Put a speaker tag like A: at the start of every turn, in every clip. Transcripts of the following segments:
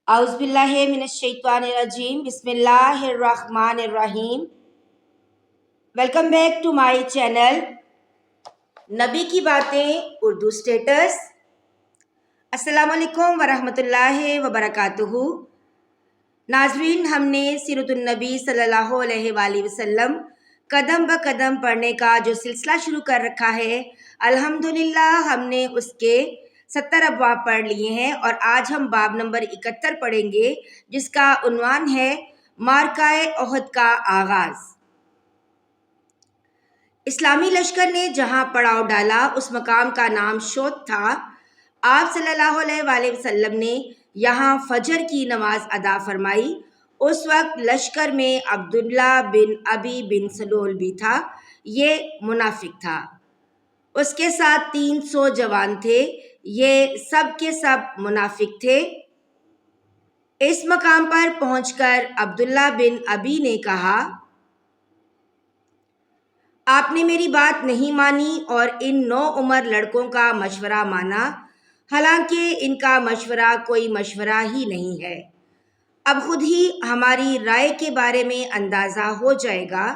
A: اعوذ باللہ من الشیطان الرجیم بسم اللہ الرحمن الرحیم۔ Welcome back to my channel نبی کی باتیں اردو اسٹیٹس۔ السلام علیکم ورحمۃ اللہ وبرکاتہ۔ ناظرین، ہم نے سیرت النبی صلی اللہ علیہ وآلہ وسلم قدم بہ قدم پڑھنے کا جو سلسلہ شروع کر رکھا ہے، الحمدللہ ہم نے اس کے 70 ابواب پڑھ لیے ہیں اور آج ہم باب نمبر 71 پڑھیں گے، جس کا عنوان ہے معرکہ احد کا آغاز۔ اسلامی لشکر نے جہاں پڑاؤ ڈالا اس مقام کا نام شوت تھا۔ آپ صلی اللہ علیہ وآلہ وسلم نے یہاں فجر کی نماز ادا فرمائی۔ اس وقت لشکر میں عبداللہ بن ابی بن سلول بھی تھا، یہ منافق تھا۔ اس کے ساتھ 300 جوان تھے، یہ سب کے سب منافق تھے۔ اس مقام پر پہنچ کر عبداللہ بن ابی نے کہا، آپ نے میری بات نہیں مانی اور ان 9 عمر لڑکوں کا مشورہ مانا، حالانکہ ان کا مشورہ کوئی مشورہ ہی نہیں ہے۔ اب خود ہی ہماری رائے کے بارے میں اندازہ ہو جائے گا،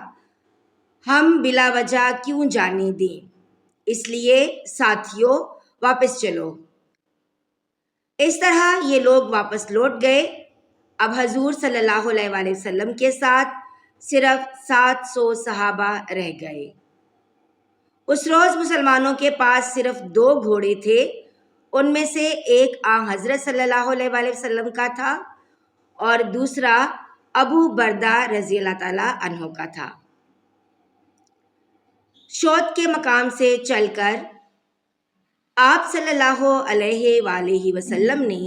A: ہم بلا وجہ کیوں جانے دیں، اس لیے ساتھیوں واپس چلو۔ اس طرح یہ لوگ واپس لوٹ گئے۔ اب حضور صلی اللہ علیہ وآلہ وسلم کے ساتھ صرف 700 صحابہ رہ گئے۔ اس روز مسلمانوں کے پاس صرف 2 گھوڑے تھے، ان میں سے ایک حضرت صلی اللہ علیہ وآلہ وسلم کا تھا اور دوسرا ابو بردہ رضی اللہ تعالیٰ عنہ کا تھا۔ شوت کے مقام سے چل کر آپ صلی اللہ علیہ وآلہ وسلم نے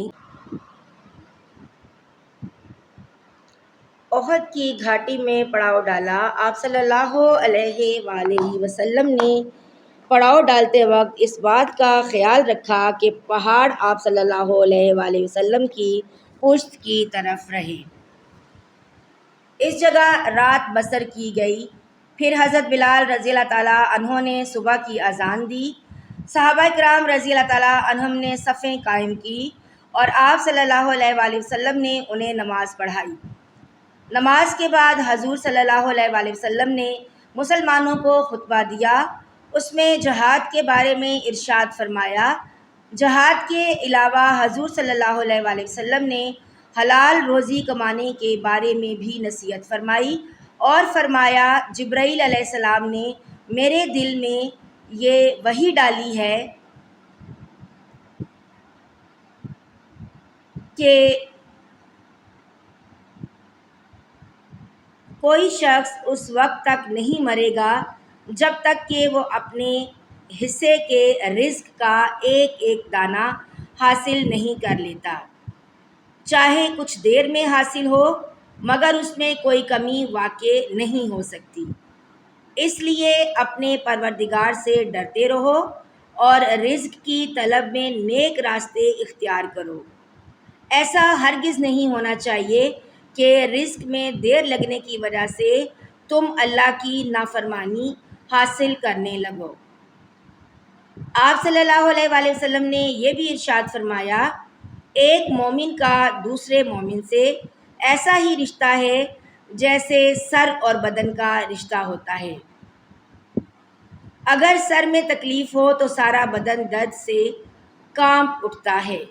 A: احد کی گھاٹی میں پڑاؤ ڈالا۔ آپ صلی اللہ علیہ وآلہ وسلم نے پڑاؤ ڈالتے وقت اس بات کا خیال رکھا کہ پہاڑ آپ صلی اللہ علیہ وآلہ وسلم کی پشت کی طرف رہے۔ اس جگہ رات بسر کی گئی۔ پھر حضرت بلال رضی اللہ تعالیٰ عنہ نے صبح کی اذان دی۔ صحابہ کرام رضی اللہ تعالیٰ عنہم نے صفیں قائم کی اور آپ صلی اللہ علیہ وآلہ وسلم نے انہیں نماز پڑھائی۔ نماز کے بعد حضور صلی اللہ علیہ وآلہ وسلم نے مسلمانوں کو خطبہ دیا۔ اس میں جہاد کے بارے میں ارشاد فرمایا۔ جہاد کے علاوہ حضور صلی اللہ علیہ وآلہ وسلم نے حلال روزی کمانے کے بارے میں بھی نصیحت فرمائی اور فرمایا، جبرائیل علیہ السلام نے میرے دل میں یہ وحی ڈالی ہے کہ کوئی شخص اس وقت تک نہیں مرے گا جب تک کہ وہ اپنے حصے کے رزق کا ایک ایک دانہ حاصل نہیں کر لیتا، چاہے کچھ دیر میں حاصل ہو، مگر اس میں کوئی کمی واقع نہیں ہو سکتی۔ اس لیے اپنے پروردگار سے ڈرتے رہو اور رزق کی طلب میں نیک راستے اختیار کرو۔ ایسا ہرگز نہیں ہونا چاہیے کہ رزق میں دیر لگنے کی وجہ سے تم اللہ کی نافرمانی حاصل کرنے لگو۔ آپ صلی اللہ علیہ وآلہ وسلم نے یہ بھی ارشاد فرمایا، ایک مومن کا دوسرے مومن سے ایسا ہی رشتہ ہے جیسے سر اور بدن کا رشتہ ہوتا ہے۔ اگر سر میں تکلیف ہو تو سارا بدن درد سے کانپ اٹھتا ہے۔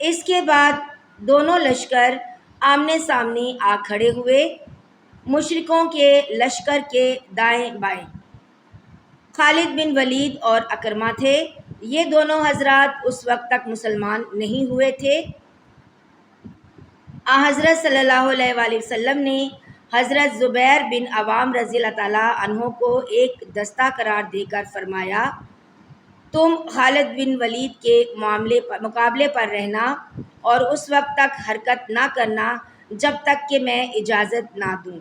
A: اس کے بعد دونوں لشکر آمنے سامنے آ کھڑے ہوئے۔ مشرکوں کے لشکر کے دائیں بائیں خالد بن ولید اور اکرمہ تھے۔ یہ دونوں حضرات اس وقت تک مسلمان نہیں ہوئے تھے۔ حضرت صلی اللہ علیہ وآلہ وسلم نے حضرت زبیر بن عوام رضی اللہ تعالیٰ عنہ کو ایک دستہ قرار دے کر فرمایا، تم خالد بن ولید کے مقابلے پر رہنا اور اس وقت تک حرکت نہ کرنا جب تک کہ میں اجازت نہ دوں۔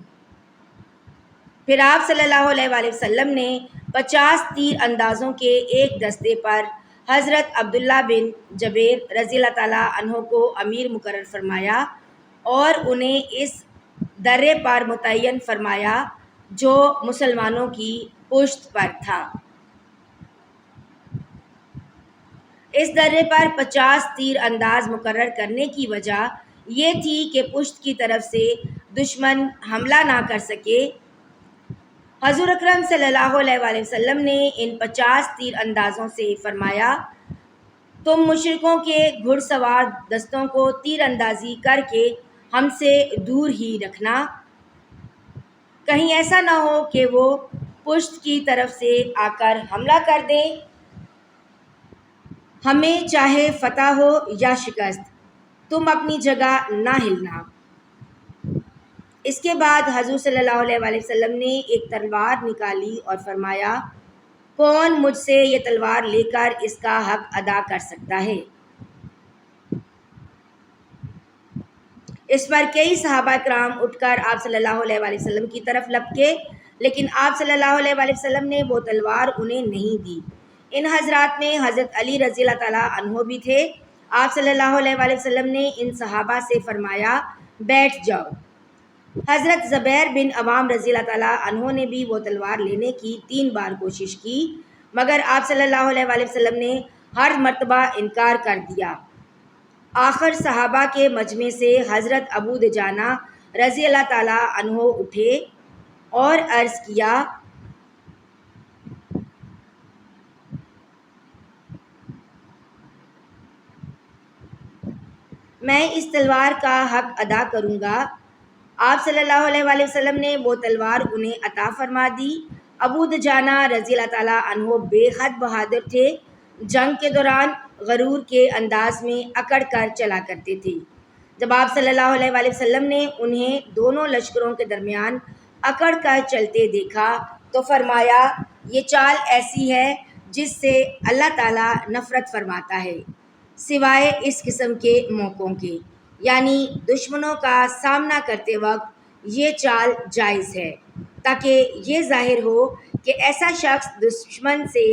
A: پھر آپ صلی اللہ علیہ وآلہ وسلم نے 50 تیر اندازوں کے ایک دستے پر حضرت عبداللہ بن جبیر رضی اللہ تعالیٰ عنہ کو امیر مقرر فرمایا اور انہیں اس درے پر متعین فرمایا جو مسلمانوں کی پشت پر تھا۔ اس درے پر 50 تیر انداز مقرر کرنے کی وجہ یہ تھی کہ پشت کی طرف سے دشمن حملہ نہ کر سکے۔ حضور اکرم صلی اللہ علیہ وآلہ وسلم نے ان 50 تیر اندازوں سے فرمایا، تم مشرکوں کے گھڑ سوار دستوں کو تیر اندازی کر کے ہم سے دور ہی رکھنا، کہیں ایسا نہ ہو کہ وہ پشت کی طرف سے آ کر حملہ کر دیں، ہمیں چاہے فتح ہو یا شکست، تم اپنی جگہ نہ ہلنا۔ اس کے بعد حضور صلی اللہ علیہ وآلہ وسلم نے ایک تلوار نکالی اور فرمایا، کون مجھ سے یہ تلوار لے کر اس کا حق ادا کر سکتا ہے؟ اس پر کئی صحابہ کرام اٹھ کر آپ صلی اللہ علیہ وآلہ وسلم کی طرف لپکے، لیکن آپ صلی اللہ علیہ وآلہ وسلم نے وہ تلوار انہیں نہیں دی۔ ان حضرات میں حضرت علی رضی اللہ تعالیٰ عنہ بھی تھے۔ آپ صلی اللہ علیہ وآلہ وسلم نے ان صحابہ سے فرمایا، بیٹھ جاؤ۔ حضرت زبیر بن عوام رضی اللہ تعالیٰ عنہ نے بھی وہ تلوار لینے کی 3 بار کوشش کی، مگر آپ صلی اللہ علیہ وآلہ وسلم نے ہر مرتبہ انکار کر دیا۔ آخر صحابہ کے مجمع سے حضرت ابو دجانہ رضی اللہ تعالیٰ عنہ اٹھے اور عرض کیا، میں اس تلوار کا حق ادا کروں گا۔ آپ صلی اللہ علیہ وآلہ وسلم نے وہ تلوار انہیں عطا فرما دی۔ ابو دجانہ رضی اللہ تعالیٰ عنہ بے حد بہادر تھے، جنگ کے دوران غرور کے انداز میں اکڑ کر چلا کرتے تھے۔ جب آپ صلی اللہ علیہ وآلہ وسلم نے انہیں دونوں لشکروں کے درمیان اکڑ کر چلتے دیکھا تو فرمایا، یہ چال ایسی ہے جس سے اللہ تعالیٰ نفرت فرماتا ہے، سوائے اس قسم کے موقعوں کے، یعنی دشمنوں کا سامنا کرتے وقت یہ چال جائز ہے، تاکہ یہ ظاہر ہو کہ ایسا شخص دشمن سے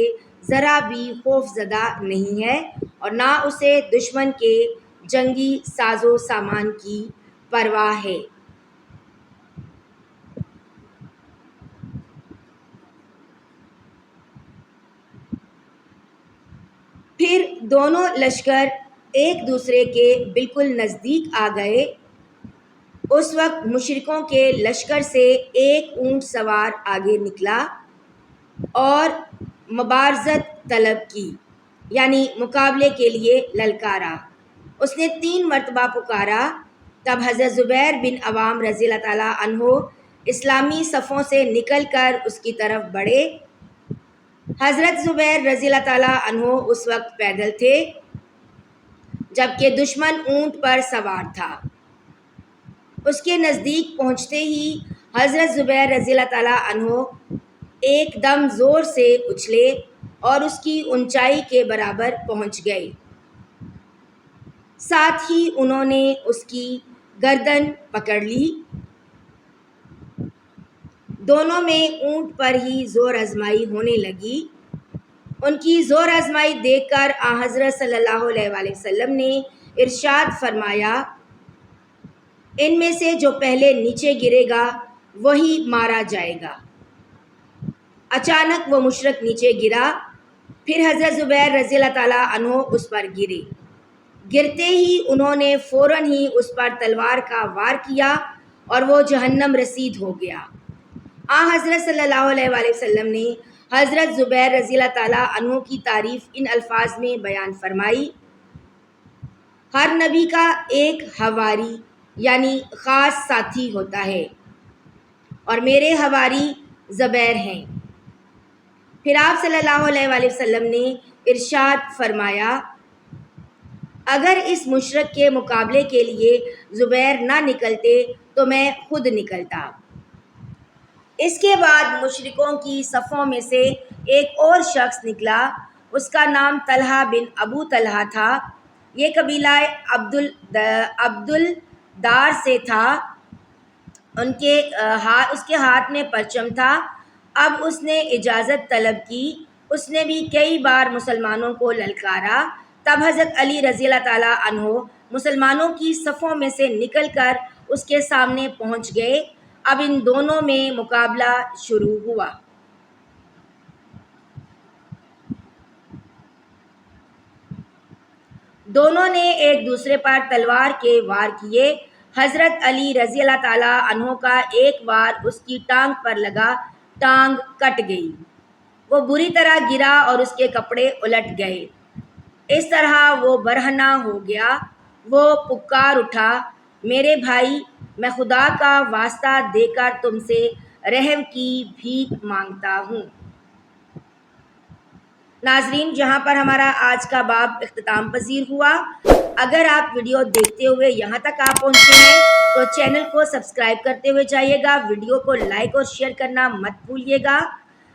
A: ذرا بھی خوف زدہ نہیں ہے اور نہ اسے دشمن کے جنگی ساز و سامان کی پرواہ ہے۔ پھر دونوں لشکر ایک دوسرے کے بالکل نزدیک آ گئے۔ اس وقت مشرکوں کے لشکر سے ایک اونٹ سوار آگے نکلا اور مبارزت طلب کی، یعنی مقابلے کے لیے للکارا۔ اس نے 3 مرتبہ پکارا۔ تب حضرت زبیر بن عوام رضی اللہ تعالیٰ عنہ اسلامی صفوں سے نکل کر اس کی طرف بڑھے۔ حضرت زبیر رضی اللہ تعالیٰ عنہ اس وقت پیدل تھے، جبکہ دشمن اونٹ پر سوار تھا۔ اس کے نزدیک پہنچتے ہی حضرت زبیر رضی اللہ تعالیٰ عنہ ایک دم زور سے اچھلے اور اس کی اونچائی کے برابر پہنچ گئے۔ ساتھ ہی انہوں نے اس کی گردن پکڑ لی۔ دونوں میں اونٹ پر ہی زور آزمائی ہونے لگی۔ ان کی زور آزمائی دیکھ کر حضرت صلی اللہ علیہ وآلہ وسلم نے ارشاد فرمایا، ان میں سے جو پہلے نیچے گرے گا وہی مارا جائے گا۔ اچانک وہ مشرک نیچے گرا، پھر حضرت زبیر رضی اللہ تعالیٰ عنہ اس پر گرے۔ گرتے ہی انہوں نے فوراً ہی اس پر تلوار کا وار کیا اور وہ جہنم رسید ہو گیا۔ حضرت صلی اللہ علیہ وآلہ وسلم نے حضرت زبیر رضی اللہ تعالیٰ عنہ کی تعریف ان الفاظ میں بیان فرمائی، ہر نبی کا ایک حواری یعنی خاص ساتھی ہوتا ہے اور میرے حواری زبیر ہیں۔ پھر آپ صلی اللہ علیہ وآلہ وسلم نے ارشاد فرمایا، اگر اس مشرک کے مقابلے کے لیے زبیر نہ نکلتے تو میں خود نکلتا۔ اس کے بعد مشرکوں کی صفوں میں سے ایک اور شخص نکلا، اس کا نام طلحہ بن ابو طلحہ تھا۔ یہ قبیلہ عبدالدار سے تھا۔ اس کے ہاتھ میں پرچم تھا۔ اب اس نے اجازت طلب کی۔ اس نے بھی کئی بار مسلمانوں کو للکارا۔ تب حضرت علی رضی اللہ تعالیٰ عنہ مسلمانوں کی صفوں میں سے نکل کر اس کے سامنے پہنچ گئے۔ اب ان دونوں میں مقابلہ شروع ہوا۔ دونوں نے ایک دوسرے پر تلوار کے وار کیے۔ حضرت علی رضی اللہ تعالیٰ عنہ کا ایک وار اس کی ٹانگ پر لگا، ٹانگ کٹ گئی، وہ بری طرح گرا اور اس کے کپڑے الٹ گئے۔ اس طرح وہ برہنہ ہو گیا۔ وہ پکار اٹھا، میرے بھائی، میں خدا کا واسطہ دے کر تم سے رحم کی بھیک مانگتا ہوں۔ ناظرین، جہاں پر ہمارا آج کا باب اختتام پذیر ہوا۔ اگر آپ ویڈیو دیکھتے ہوئے یہاں تک آپ پہنچے ہیں تو چینل کو سبسکرائب کرتے ہوئے جائیے گا، ویڈیو کو لائک اور شیئر کرنا مت بھولیے گا۔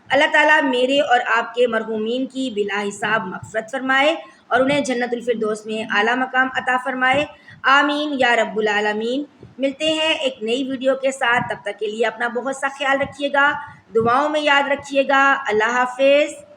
A: اللہ تعالیٰ میرے اور آپ کے مرحومین کی بلا حساب مغفرت فرمائے اور انہیں جنت الفردوس میں اعلیٰ مقام عطا فرمائے، آمین یا رب العالمین۔ ملتے ہیں ایک نئی ویڈیو کے ساتھ، تب تک کے لیے اپنا بہت سا خیال رکھیے گا، دعاؤں میں یاد رکھیے گا۔ اللہ حافظ۔